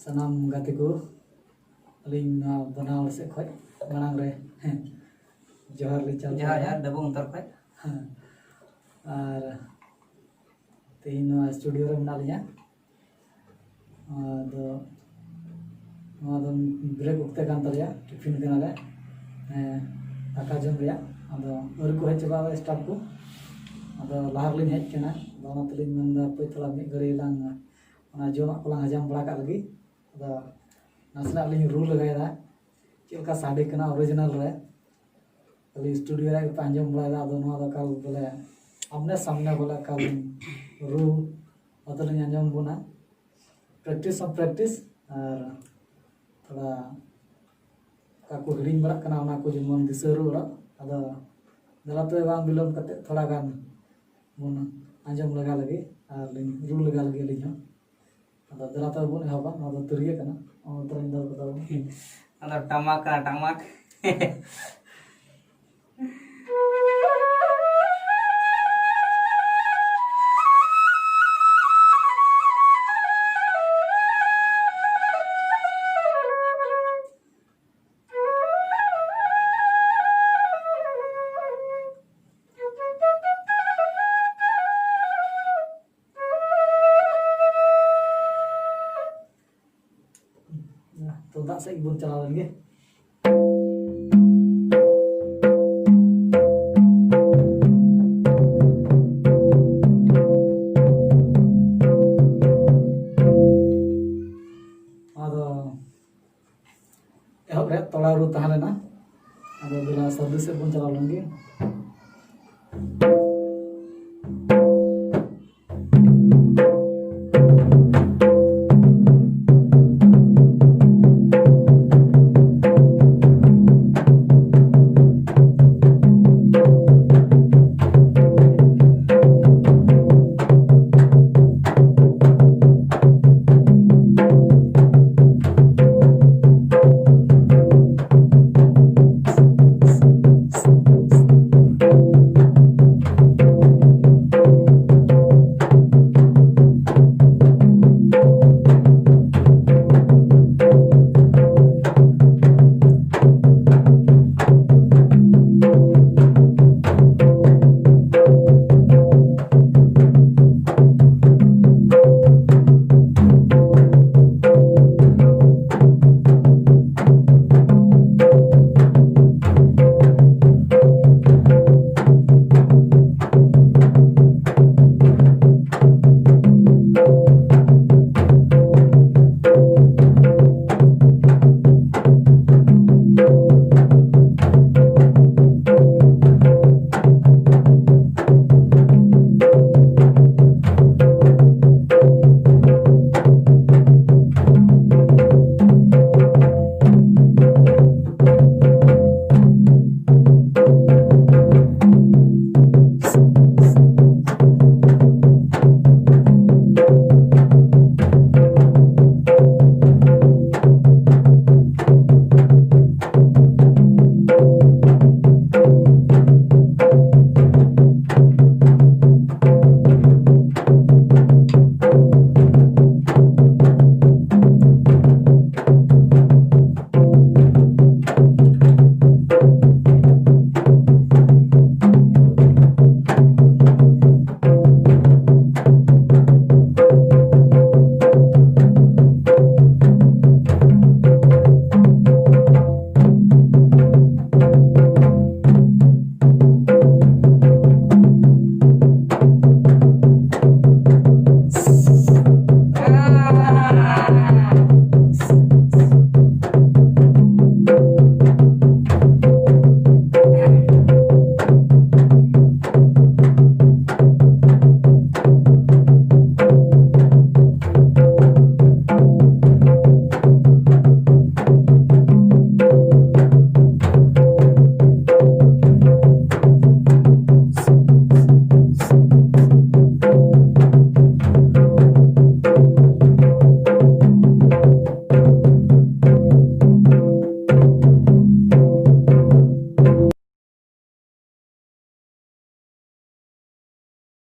sanam gati ko aling banal se khoi manang re johar li chal jahar dabung tar khay ar tin studio re mena linya do ngadon break ukte kan tarya tiffin kana le taka jom reya ado ur ko hech ba staff ko ado lahar lin hech kana dona tulin menda poi thala mi gari lang ona joma ko lang hajam bala ka lagi ado nasna lin ru lagai da chilka sade kana original re ali studio re panjam bala da ado no da kal bole amne samne bola kal ru ado lin anjam buna practice of practice ar थोड़ा काको heading बड़ा कना ओना को जेमन दिसरू रा अदा दलाते बांग बिलोम कते थोड़ा गान मन आंजम लगा लगे आर लिन रू लगा लगे लिन अदा दलाते बन हबा अदा तरिया कना ओ तरन दर कदा अदा टमाक टमाक तो दा से इबन चला लेंगे आदो एहब रे तोड़ा रू तहाले ना आदो बिला सर्विस से बन चला लेंगे